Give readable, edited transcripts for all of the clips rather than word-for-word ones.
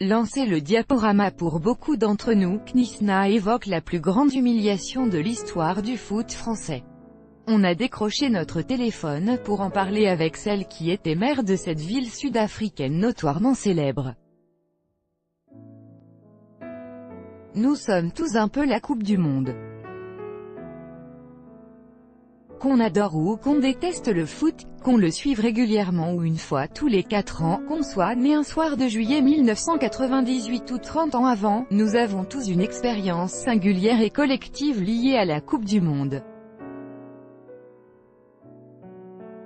Lancer le diaporama pour beaucoup d'entre nous, Knissna évoque la plus grande humiliation de l'histoire du foot français. On a décroché notre téléphone pour en parler avec celle qui était maire de cette ville sud-africaine notoirement célèbre. Nous sommes tous un peu la Coupe du Monde. Qu'on adore ou qu'on déteste le foot, qu'on le suive régulièrement ou une fois tous les 4 ans, qu'on soit né un soir de juillet 1998 ou 30 ans avant, nous avons tous une expérience singulière et collective liée à la Coupe du Monde.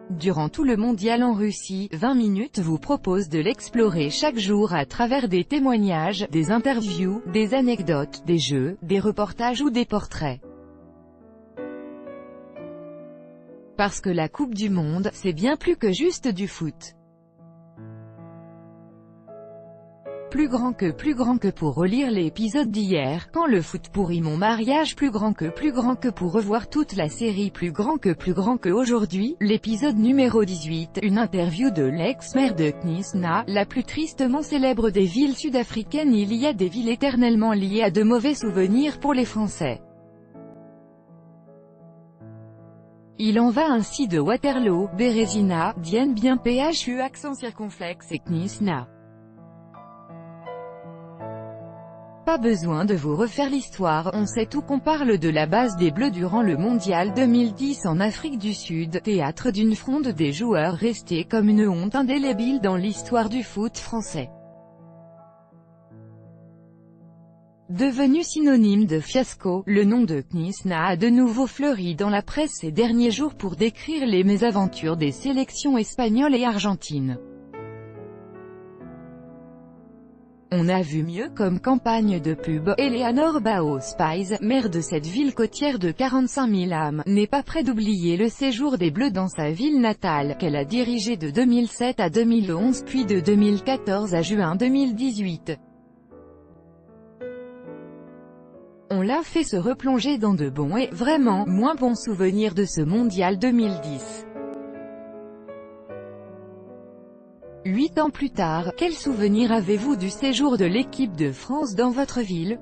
Durant tout le mondial en Russie, 20 minutes vous propose de l'explorer chaque jour à travers des témoignages, des interviews, des anecdotes, des jeux, des reportages ou des portraits. Parce que la Coupe du Monde, c'est bien plus que juste du foot. Plus grand que pour relire l'épisode d'hier, quand le foot pourrit mon mariage, plus grand que pour revoir toute la série, plus grand que aujourd'hui, l'épisode numéro 18, une interview de l'ex-maire de Knissna, la plus tristement célèbre des villes sud-africaines. Il y a des villes éternellement liées à de mauvais souvenirs pour les Français. Il en va ainsi de Waterloo, Bérésina, Dien Bien Phu accent circonflexe et Knissna. Pas besoin de vous refaire l'histoire, on sait tout qu'on parle de la base des Bleus durant le Mondial 2010 en Afrique du Sud, théâtre d'une fronde des joueurs restés comme une honte indélébile dans l'histoire du foot français. Devenu synonyme de fiasco, le nom de Knissna a de nouveau fleuri dans la presse ces derniers jours pour décrire les mésaventures des sélections espagnoles et argentines. On a vu mieux comme campagne de pub. Eleanor Bao Spies, maire de cette ville côtière de 45 000 âmes, n'est pas près d'oublier le séjour des Bleus dans sa ville natale, qu'elle a dirigé de 2007 à 2011 puis de 2014 à juin 2018. On l'a fait se replonger dans de bons et, vraiment, moins bons souvenirs de ce mondial 2010. 8 ans plus tard, quel souvenir avez-vous du séjour de l'équipe de France dans votre ville?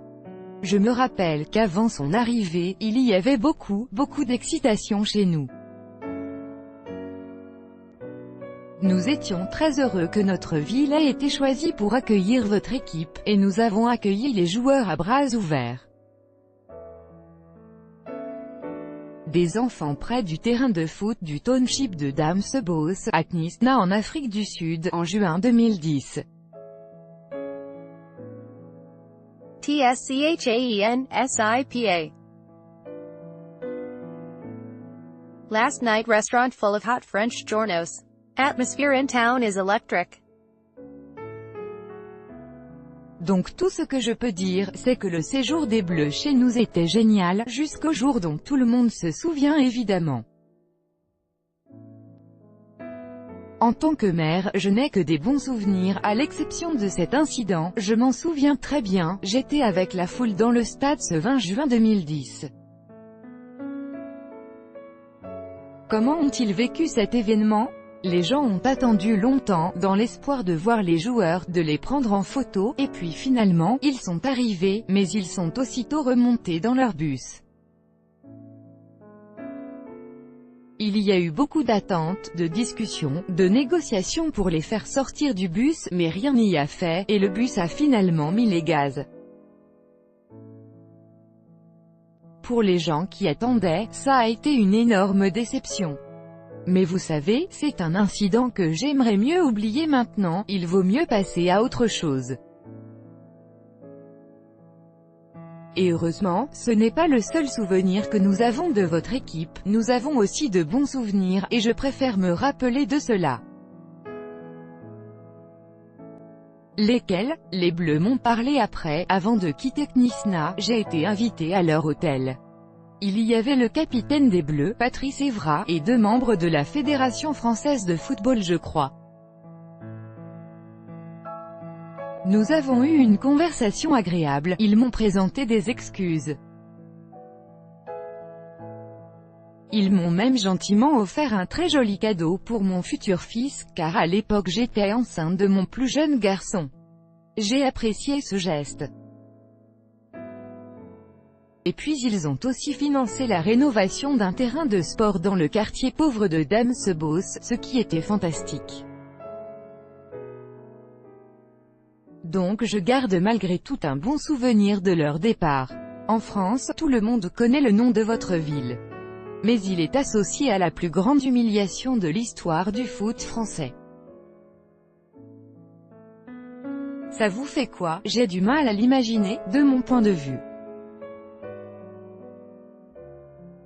Je me rappelle qu'avant son arrivée, il y avait beaucoup d'excitation chez nous. Nous étions très heureux que notre ville ait été choisie pour accueillir votre équipe, et nous avons accueilli les joueurs à bras ouverts. Des enfants près du terrain de foot du township de Damsebos, à Knissna en Afrique du Sud, en juin 2010. TSCHAENSIPA. Last night restaurant full of hot French journos. Atmosphere in town is electric. Donc tout ce que je peux dire, c'est que le séjour des Bleus chez nous était génial, jusqu'au jour dont tout le monde se souvient évidemment. En tant que maire, je n'ai que des bons souvenirs, à l'exception de cet incident, je m'en souviens très bien, j'étais avec la foule dans le stade ce 20 juin 2010. Comment ont-ils vécu cet événement? Les gens ont attendu longtemps, dans l'espoir de voir les joueurs, de les prendre en photo, et puis finalement, ils sont arrivés, mais ils sont aussitôt remontés dans leur bus. Il y a eu beaucoup d'attentes, de discussions, de négociations pour les faire sortir du bus, mais rien n'y a fait, et le bus a finalement mis les gaz. Pour les gens qui attendaient, ça a été une énorme déception. Mais vous savez, c'est un incident que j'aimerais mieux oublier maintenant, il vaut mieux passer à autre chose. Et heureusement, ce n'est pas le seul souvenir que nous avons de votre équipe, nous avons aussi de bons souvenirs, et je préfère me rappeler de cela. Lesquels? Les Bleus m'ont parlé après, avant de quitter Knissna, j'ai été invité à leur hôtel. Il y avait le capitaine des Bleus, Patrice Evra, et 2 membres de la Fédération française de football je crois. Nous avons eu une conversation agréable, ils m'ont présenté des excuses. Ils m'ont même gentiment offert un très joli cadeau pour mon futur fils, car à l'époque j'étais enceinte de mon plus jeune garçon. J'ai apprécié ce geste. Et puis ils ont aussi financé la rénovation d'un terrain de sport dans le quartier pauvre de Damsebos, ce qui était fantastique. Donc je garde malgré tout un bon souvenir de leur départ. En France, tout le monde connaît le nom de votre ville. Mais il est associé à la plus grande humiliation de l'histoire du foot français. Ça vous fait quoi? J'ai du mal à l'imaginer, de mon point de vue.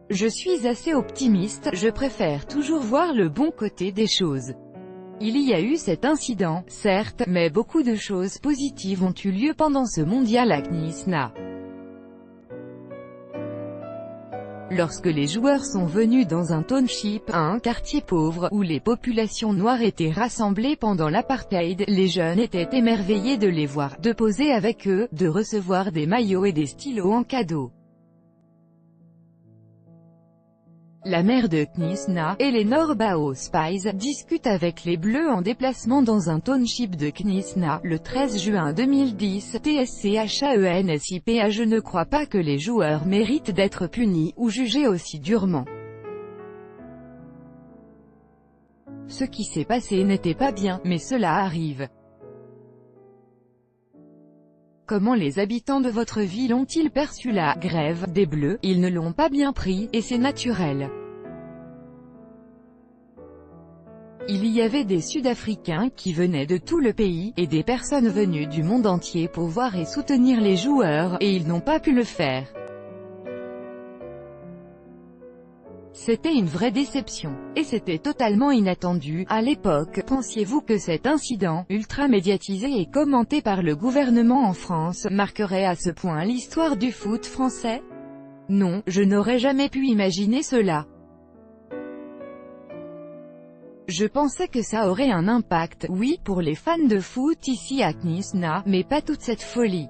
Je suis assez optimiste, je préfère toujours voir le bon côté des choses. Il y a eu cet incident, certes, mais beaucoup de choses positives ont eu lieu pendant ce mondial à Knysna. Lorsque les joueurs sont venus dans un township, un quartier pauvre, où les populations noires étaient rassemblées pendant l'apartheid, les jeunes étaient émerveillés de les voir, de poser avec eux, de recevoir des maillots et des stylos en cadeau. La maire de Knysna, Eleanor Bao Spies, discute avec les Bleus en déplacement dans un township de Knysna, le 13 juin 2010, TSCHAENSIPA. Je ne crois pas que les joueurs méritent d'être punis, ou jugés aussi durement. Ce qui s'est passé n'était pas bien, mais cela arrive. Comment les habitants de votre ville ont-ils perçu la « grève » des Bleus? Ils ne l'ont pas bien pris, et c'est naturel. Il y avait des Sud-Africains qui venaient de tout le pays, et des personnes venues du monde entier pour voir et soutenir les joueurs, et ils n'ont pas pu le faire. C'était une vraie déception. Et c'était totalement inattendu. À l'époque, pensiez-vous que cet incident, ultra médiatisé et commenté par le gouvernement en France, marquerait à ce point l'histoire du foot français? Non, je n'aurais jamais pu imaginer cela. Je pensais que ça aurait un impact, oui, pour les fans de foot ici à Knysna, mais pas toute cette folie.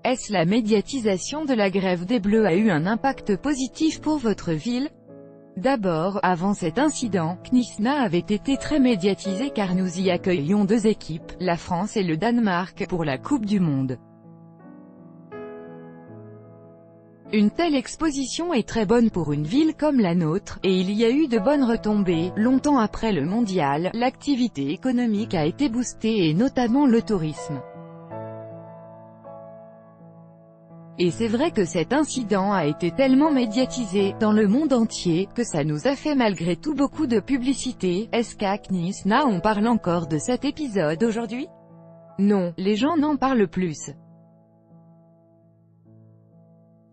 Est-ce la médiatisation de la grève des Bleus a eu un impact positif pour votre ville? D'abord, avant cet incident, Knysna avait été très médiatisé car nous y accueillions deux équipes, la France et le Danemark, pour la Coupe du Monde. Une telle exposition est très bonne pour une ville comme la nôtre, et il y a eu de bonnes retombées. Longtemps après le mondial, l'activité économique a été boostée et notamment le tourisme. Et c'est vrai que cet incident a été tellement médiatisé, dans le monde entier, que ça nous a fait malgré tout beaucoup de publicité. Est-ce qu'à Knysna on parle encore de cet épisode aujourd'hui? Non, les gens n'en parlent plus.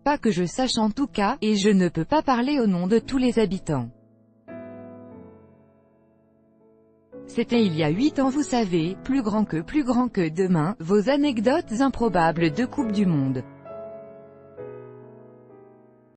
Pas que je sache en tout cas, et je ne peux pas parler au nom de tous les habitants. C'était il y a 8 ans vous savez, plus grand que demain, vos anecdotes improbables de Coupe du Monde.